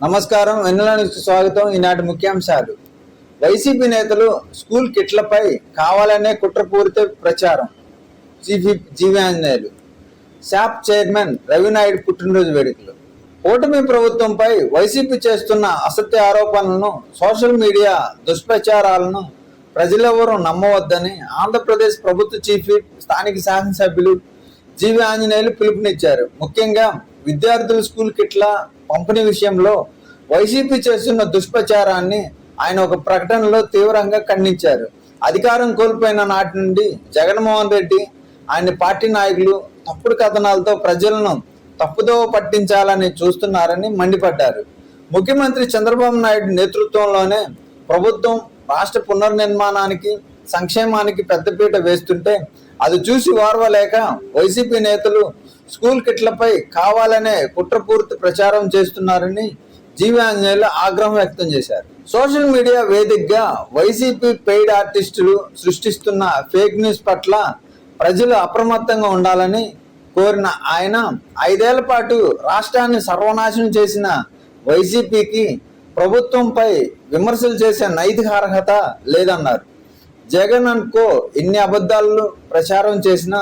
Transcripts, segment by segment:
నమస్కారం. వెన్నెల న్యూస్కి స్వాగతం. ఈనాటి ముఖ్యాంశాలు. వైసీపీ నేతలు స్కూల్ కిట్లపై కావాలనే కుట్రపూరిత ప్రచారం. జీవి ఆంజనేయులు. శాప్ చైర్మన్ రవినాయుడు పుట్టినరోజు వేడుకలు. కూటమి ప్రభుత్వంపై వైసీపీ చేస్తున్న అసత్య ఆరోపణలను, సోషల్ మీడియా దుష్ప్రచారాలను ప్రజలెవరూ నమ్మవద్దని ఆంధ్రప్రదేశ్ ప్రభుత్వ చీఫ్ విప్, స్థానిక శాసనసభ్యులు జీవి ఆంజనేయులు పిలుపునిచ్చారు. ముఖ్యంగా విద్యార్థుల స్కూల్ కిట్ల పంపిణీ విషయంలో వైసీపీ చేస్తున్న దుష్ప్రచారాన్ని ఆయన ఒక ప్రకటనలో తీవ్రంగా ఖండించారు. అధికారం కోల్పోయిన నాటి నుండి జగన్మోహన్ రెడ్డి, ఆయన పార్టీ నాయకులు తప్పుడు కథనాలతో ప్రజలను తప్పుదోవ పట్టించాలని చూస్తున్నారని మండిపడ్డారు. ముఖ్యమంత్రి చంద్రబాబు నాయుడు నేతృత్వంలోనే ప్రభుత్వం రాష్ట్ర పునర్నిర్మాణానికి, సంక్షేమానికి పెద్దపీట వేస్తుంటే అది చూసి ఓర్వలేక వైసీపీ నేతలు స్కూల్ కిట్లపై కావాలనే కుట్రపూర్తి ప్రచారం చేస్తున్నారని జీవి ఆంజనేయులు ఆగ్రహం వ్యక్తం చేశారు. సోషల్ మీడియా వేదికగా వైసీపీ పెయిడ్ ఆర్టిస్టులు సృష్టిస్తున్న ఫేక్ న్యూస్ పట్ల ప్రజలు అప్రమత్తంగా ఉండాలని కోరిన ఆయన 5 ఏళ్ల పాటు రాష్ట్రాన్ని సర్వనాశనం చేసిన వైసీపీకి ప్రభుత్వంపై విమర్శలు చేసే నైతిక అర్హత లేదన్నారు. జగన్ అండ్ కో ఎన్ని అబద్ధాలు ప్రచారం చేసినా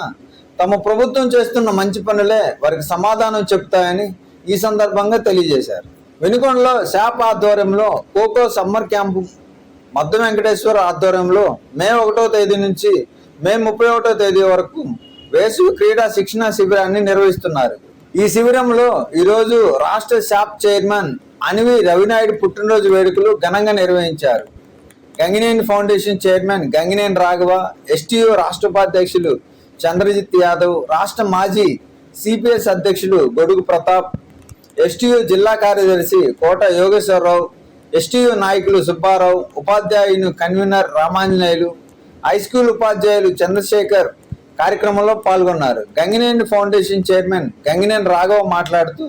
తమ ప్రభుత్వం చేస్తున్న మంచి పనులే వారికి సమాధానం చెప్తాయని ఈ సందర్భంగా తెలియజేశారు. వినుకొండలో శాప్ ఆధ్వర్యంలో కోకో సమ్మర్ క్యాంపు, మద్దు వెంకటేశ్వర ఆధ్వర్యంలో మే 1వ తేదీ నుంచి మే 31వ తేదీ వరకు వేసవి క్రీడా శిక్షణ శిబిరాన్ని నిర్వహిస్తున్నారు. ఈ శిబిరంలో ఈరోజు రాష్ట్ర శాప్ చైర్మన్ అనివి రవినాయుడు పుట్టినరోజు వేడుకలు ఘనంగా నిర్వహించారు. Gangineni foundation chairman Gangineni Raghava, STU రాష్ట్ర ఉపాధ్యక్షులు చంద్రజిత్ యాదవ్, రాష్ట్ర మాజీ సిపిఎస్ అధ్యక్షులు గొడుగు ప్రతాప్, ఎస్టీయూ జిల్లా కార్యదర్శి కోట యోగేశ్వరరావు, ఎస్టీయూ నాయకులు సుబ్బారావు, ఉపాధ్యాయులు కన్వీనర్ రామాంజనేయులు, హై స్కూల్ ఉపాధ్యాయులు చంద్రశేఖర్ కార్యక్రమంలో పాల్గొన్నారు. గంగినేని ఫౌండేషన్ చైర్మన్ గంగినేని రాఘవ మాట్లాడుతూ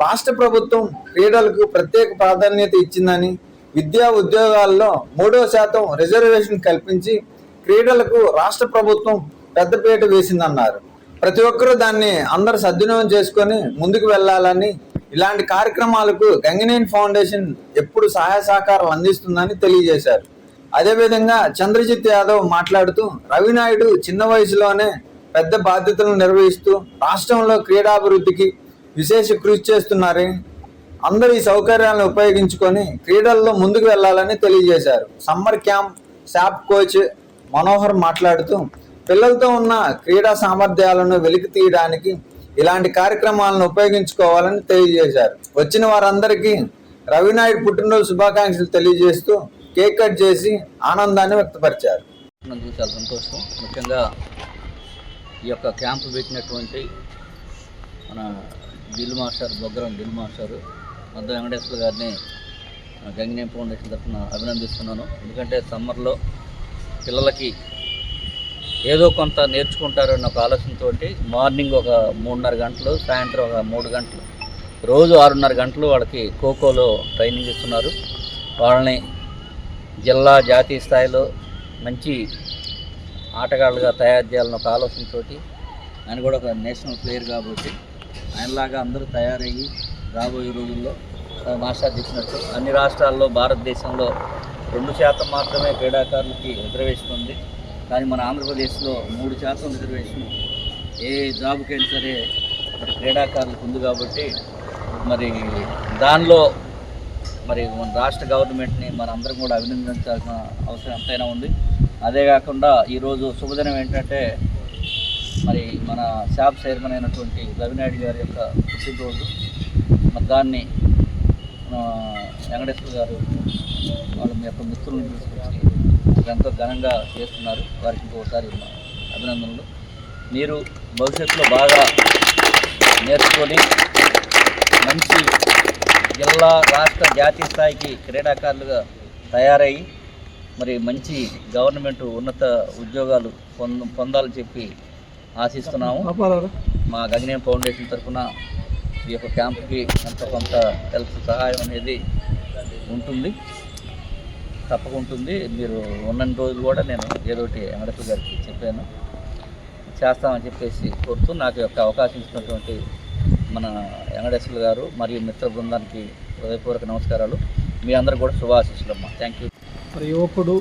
రాష్ట్ర ప్రభుత్వం క్రీడలకు ప్రత్యేక ప్రాధాన్యత ఇచ్చిందని, విద్యా ఉద్యోగాల్లో 3% రిజర్వేషన్ కల్పించి క్రీడలకు రాష్ట్ర ప్రభుత్వం పెద్దపీట వేసిందన్నారు. ప్రతి ఒక్కరూ దాన్ని అందరూ సద్వినియోగం చేసుకొని ముందుకు వెళ్ళాలని, ఇలాంటి కార్యక్రమాలకు గంగినేని ఫౌండేషన్ ఎప్పుడు సహాయ సహకారాలు అందిస్తుందని తెలియజేశారు. అదేవిధంగా చంద్రజిత్ యాదవ్ మాట్లాడుతూ రవినాయుడు చిన్న వయసులోనే పెద్ద బాధ్యతలను నిర్వహిస్తూ రాష్ట్రంలో క్రీడాభివృద్ధికి విశేష కృషి చేస్తున్నారని, అందరూ ఈ సౌకర్యాలను ఉపయోగించుకొని క్రీడల్లో ముందుకు వెళ్లాలని తెలియజేశారు. Summer camp SAAP coach Manohar మాట్లాడుతూ పిల్లలతో ఉన్న క్రీడా సామర్థ్యాలను వెలికి తీయడానికి ఇలాంటి కార్యక్రమాలను ఉపయోగించుకోవాలని తెలియజేశారు. వచ్చిన వారందరికీ రవినాయుడు పుట్టినరోజు శుభాకాంక్షలు తెలియజేస్తూ కేక్ కట్ చేసి ఆనందాన్ని వ్యక్తపరిచారు. చాలా సంతోషం. ముఖ్యంగా ఈ యొక్క క్యాంపు పెట్టినటువంటి మన దిల్ మాస్టర్, బొగ్గరం దిల్ మాస్టర్ మద్ద వెంకటేశ్వర గారిని గంగినేని ఫౌండేషన్ తరఫున అభినందిస్తున్నాను. ఎందుకంటే సమ్మర్లో పిల్లలకి ఏదో కొంత నేర్చుకుంటారన్న ఒక ఆలోచనతో మార్నింగ్ ఒక 3:30 గంటలు, సాయంత్రం ఒక 3 గంటలు, రోజు 6:30 గంటలు వాళ్ళకి ఖోఖోలో ట్రైనింగ్ ఇస్తున్నారు. వాళ్ళని జిల్లా, జాతీయ స్థాయిలో మంచి ఆటగాళ్ళుగా తయారు చేయాలన్న ఒక ఆలోచనతో, ఆయన కూడా ఒక నేషనల్ ప్లేయర్ కాబట్టి ఆయనలాగా అందరూ తయారయ్యి రాబోయే రోజుల్లో మాస్టర్ చేసినట్టు అన్ని రాష్ట్రాల్లో, భారతదేశంలో 2% మాత్రమే క్రీడాకారులకి రిజర్వేషన్ ఉంది. కానీ మన ఆంధ్రప్రదేశ్లో 3% రిజర్వేషన్ ఏ జాబ్కైనా సరే మరి క్రీడాకారులకు ఉంది. కాబట్టి మరి దానిలో మరి మన రాష్ట్ర గవర్నమెంట్ని మన అందరం కూడా అభినందించాల్సిన అవసరం ఎంతైనా ఉంది. అదే కాకుండా ఈరోజు శుభదినం ఏంటంటే మరి మన శాప్ చైర్మన్ అయినటువంటి రవినాయుడు గారి యొక్క పుట్టినరోజు. మరి దాన్ని వెంకటేశ్వర గారు వాళ్ళ మీ యొక్క మిత్రులను తీసుకొచ్చి ఎంతో ఘనంగా చేస్తున్నారు. వారికి ఇంకోసారి అభినందనలు. మీరు భవిష్యత్తులో బాగా నేర్చుకొని మంచి జిల్లా, రాష్ట్ర, జాతీయ స్థాయికి క్రీడాకారులుగా తయారయ్యి మరి మంచి గవర్నమెంట్ ఉన్నత ఉద్యోగాలు పొందాలని చెప్పి ఆశిస్తున్నాము. మా గంగినేని ఫౌండేషన్ తరఫున ఈ యొక్క క్యాంపుకి ఎంతో కొంత హెల్ప్ సహాయం అనేది ఉంటుంది, తప్పకుండా ఉంటుంది. మీరు ఉన్న రోజులు కూడా నేను ఏదోటి వెంకటేశ్వర గారికి చెప్పాను, చేస్తామని చెప్పేసి కోరుతూ నాకు యొక్క అవకాశం ఇచ్చినటువంటి మన వెంకటేశ్వర గారు మరియు మిత్ర బృందానికి హృదయపూర్వక నమస్కారాలు. మీ అందరూ కూడా శుభాశీస్సులమ్మా. Thank you. మరి యువకుడు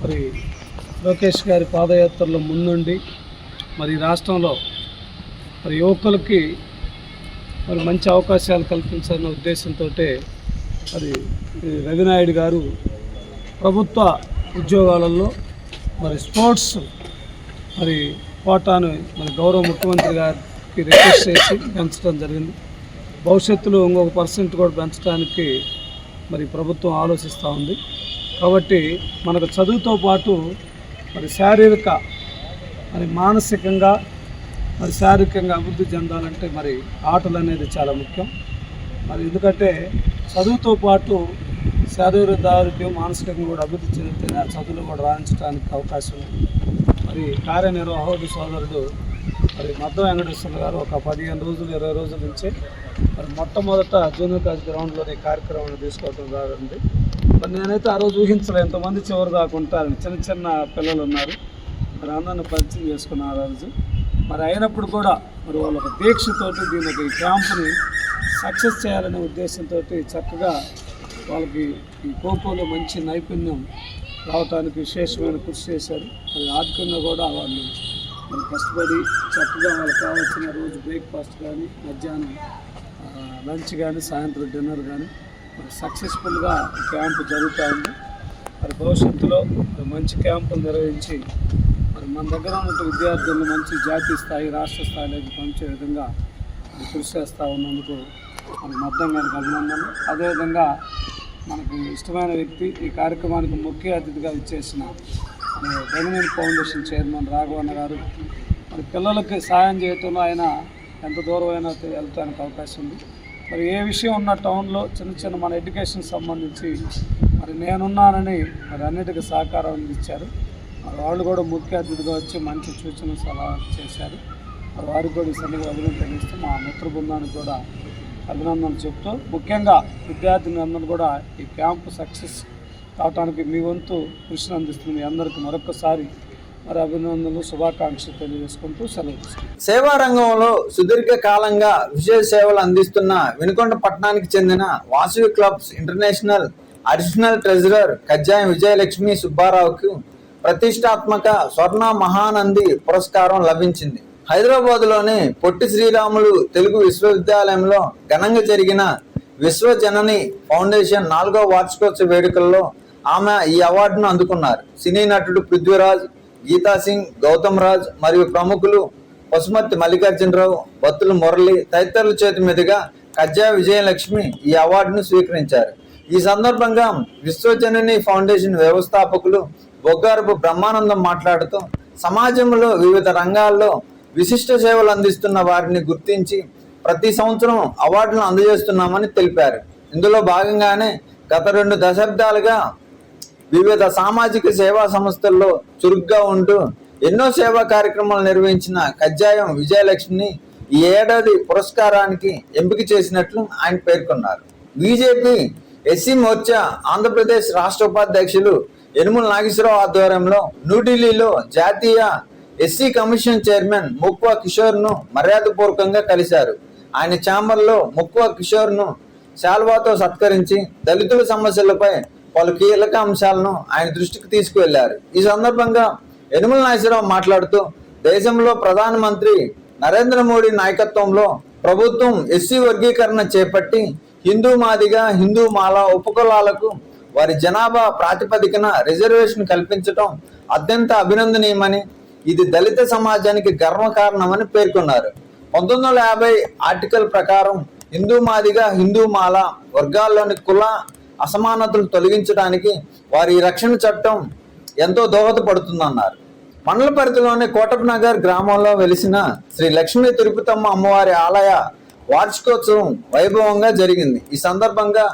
మరి లోకేష్ గారి పాదయాత్రలో ముందుండి మరి రాష్ట్రంలో మరి యువకులకి మరి మంచి అవకాశాలు కల్పించాలన్న ఉద్దేశంతో మరి రవినాయుడు గారు ప్రభుత్వ ఉద్యోగాలలో మరి స్పోర్ట్స్ మరి కోటాను మరి గౌరవ ముఖ్యమంత్రి గారికి రిక్వెస్ట్ చేసి పెంచడం జరిగింది. భవిష్యత్తులో ఇంకొక % కూడా పెంచడానికి మరి ప్రభుత్వం ఆలోచిస్తూ ఉంది. కాబట్టి మనకు చదువుతో పాటు మరి శారీరక మరి మానసికంగా మరి శారీరకంగా అభివృద్ధి చెందాలంటే మరి ఆటలు అనేది చాలా ముఖ్యం. మరి ఎందుకంటే చదువుతో పాటు శారీరక దారుఢ్యం మానసికంగా కూడా అభివృద్ధి చెందితే ఆ చదువులు కూడా రాణించడానికి అవకాశం ఉంది. మరి కార్యనిర్వాహకుడు సోదరుడు మరి మద్దం వెంకటేశ్వర గారు ఒక 15 రోజులు 20 రోజుల నుంచే మరి మొట్టమొదట జూనియర్ కాలేజ్ గ్రౌండ్లోని కార్యక్రమాన్ని తీసుకోవడం జరిగింది. మరి నేనైతే ఆ రోజు ఊహించలేదు ఎంతమంది చివరి దాకా ఉంటారని. చిన్న చిన్న పిల్లలు ఉన్నారు, మరి అందరిని పరిచయం చేసుకున్నారు ఆ రోజు. మరి అయినప్పుడు కూడా మరి వాళ్ళ ఒక దీక్షతోటి దీనికి ఈ క్యాంపుని సక్సెస్ చేయాలనే ఉద్దేశంతో చక్కగా వాళ్ళకి ఈ ఖోఖోలో మంచి నైపుణ్యం రావడానికి విశేషమైన కృషి చేశారు. మరి ఆర్థికంగా కూడా వాళ్ళు మరి కష్టపడి చక్కగా వాళ్ళకి కావాల్సిన రోజు బ్రేక్ఫాస్ట్ కానీ, మధ్యాహ్నం లంచ్ కానీ, సాయంత్రం డిన్నర్ కానీ మరి సక్సెస్ఫుల్గా క్యాంపు జరుగుతూ ఉంది. మరి భవిష్యత్తులో మంచి క్యాంపులు నిర్వహించి మరి మన దగ్గర ఉన్న విద్యార్థులను మంచి జాతీయ స్థాయి, రాష్ట్ర స్థాయిలోకి పంచే విధంగా కృషి చేస్తూ ఉన్నందుకు మరి మద్దం గారికి అభినందనలు. అదేవిధంగా మనకు ఇష్టమైన వ్యక్తి ఈ కార్యక్రమానికి ముఖ్య అతిథిగా ఇచ్చేసిన డెమినియన్ ఫౌండేషన్ చైర్మన్ రాఘవన్న గారు. మరి పిల్లలకి సాయం చేయటంలో ఆయన ఎంత దూరమైనా వెళ్ళటానికి అవకాశం ఉంది. మరి ఏ విషయం ఉన్న టౌన్లో చిన్న చిన్న మన ఎడ్యుకేషన్ సంబంధించి మరి నేనున్నానని మరి అన్నిటికీ సహకారం అందించారు. మరి వాళ్ళు కూడా ముఖ్య అతిథిగా వచ్చి మంచి సూచనలు సలహా చేశారు. మరి వారికి కూడా ఈ సందర్భంగా అభినందనలు తెలియజేస్తూ మా మిత్ర బృందానికి కూడా అభినందనలు చెప్తూ, ముఖ్యంగా విద్యార్థులందరూ కూడా ఈ క్యాంపు సక్సెస్ కావడానికి మీ వంతు కృషిని అందిస్తుంది. మీ అందరికీ మరొకసారి మరి అభినందనలు, శుభాకాంక్షలు తెలియజేసుకుంటూ సెలవు తీసుకుంటాం. సేవా రంగంలో సుదీర్ఘ కాలంగా విశేష సేవలు అందిస్తున్న వినుకొండ పట్టణానికి చెందిన Vasavi clubs international additional treasurer Kajjayam Vijayalakshmi సుబ్బారావుకు ప్రతిష్టాత్మక స్వర్ణ మహానంది పురస్కారం లభించింది. హైదరాబాద్లోని పొట్టి శ్రీరాములు తెలుగు విశ్వవిద్యాలయంలో ఘనంగా జరిగిన విశ్వజనని ఫౌండేషన్ 4వ వార్షికోత్సవ వేడుకల్లో ఆమె ఈ అవార్డును అందుకున్నారు. సినీ నటుడు పృథ్వీరాజ్, గీతా సింగ్, గౌతమ్ రాజ్ మరియు ప్రముఖులు పసుమర్తి మల్లికార్జునరావు, బత్తుల మురళి తదితరుల చేతి మీదుగా కజ్జాయ విజయలక్ష్మి ఈ అవార్డును స్వీకరించారు. ఈ సందర్భంగా విశ్వజనని ఫౌండేషన్ వ్యవస్థాపకులు బొగ్గారపు బ్రహ్మానందం మాట్లాడుతూ, సమాజంలో వివిధ రంగాల్లో విశిష్ట సేవలు అందిస్తున్న వారిని గుర్తించి ప్రతి సంవత్సరం అవార్డులను అందజేస్తున్నామని తెలిపారు. ఇందులో భాగంగానే గత 2 దశాబ్దాలుగా వివిధ సామాజిక సేవా సంస్థల్లో చురుగ్గా ఉంటూ ఎన్నో సేవా కార్యక్రమాలు నిర్వహించిన కజ్జాయం విజయలక్ష్మిని ఈ ఏడాది పురస్కారానికి ఎంపిక చేసినట్లు ఆయన పేర్కొన్నారు. బీజేపీ ఎస్సీ మోర్చా ఆంధ్రప్రదేశ్ రాష్ట్ర ఉపాధ్యక్షులు యనుమల నాగేశ్వరరావు ఆధ్వర్యంలో న్యూఢిల్లీలో జాతీయ ఎస్సీ కమిషన్ చైర్మన్ ముక్వా కిషోర్ను మర్యాదపూర్వకంగా కలిశారు. ఆయన ఛాంబర్లో ముక్వా కిషోర్ను శాల్వాతో సత్కరించి దళితుల సమస్యలపై పలు కీలక అంశాలను ఆయన దృష్టికి తీసుకువెళ్లారు. ఈ సందర్భంగా యనుమల నాగేశ్వరరావు మాట్లాడుతూ, దేశంలో ప్రధానమంత్రి నరేంద్ర మోడీ నాయకత్వంలో ప్రభుత్వం ఎస్సీ వర్గీకరణ చేపట్టి హిందూ మాదిగా, హిందూ మాల ఉపకులాలకు వారి జనాభా ప్రాతిపదికన రిజర్వేషన్ కల్పించడం అత్యంత అభినందనీయమని, ఇది దళిత సమాజానికి గర్వకారణమని పేర్కొన్నారు. 1950 ఆర్టికల్ ప్రకారం హిందూ మాదిగా, హిందూ మాల వర్గాల్లోని కుల అసమానతలు తొలగించడానికి వారి రక్షణ చట్టం ఎంతో దోహదపడుతుందన్నారు. మండల పరిధిలోని కోటప్పనగర్ గ్రామంలో వెలిసిన శ్రీ లక్ష్మీ తిరుపతమ్మ అమ్మవారి ఆలయ వార్షికోత్సవం వైభవంగా జరిగింది. ఈ సందర్భంగా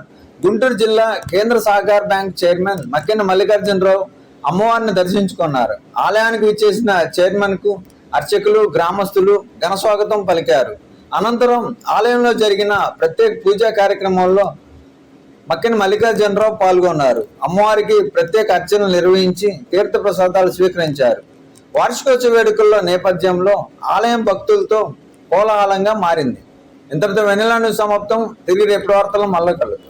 గుంటూరు జిల్లా కేంద్ర సహకార బ్యాంక్ చైర్మన్ మక్కెన మల్లికార్జునరావు అమ్మవారిని దర్శించుకున్నారు. ఆలయానికి విచ్చేసిన చైర్మన్ కు అర్చకులు, గ్రామస్తులు ఘన స్వాగతం పలికారు. అనంతరం ఆలయంలో జరిగిన ప్రత్యేక పూజా కార్యక్రమంలో మక్కెన మల్లికార్జునరావు పాల్గొన్నారు. అమ్మవారికి ప్రత్యేక అర్చనలు నిర్వహించి తీర్థ ప్రసాదాలు స్వీకరించారు. వార్షికోత్సవ వేడుకల్లో నేపథ్యంలో ఆలయం భక్తులతో కోలాహలంగా మారింది. ఇంతటితో వెన్నెల న్యూస్ సమాప్తం. తిరిగి రేపటి వార్తలు మళ్ళా కలుద్దాం.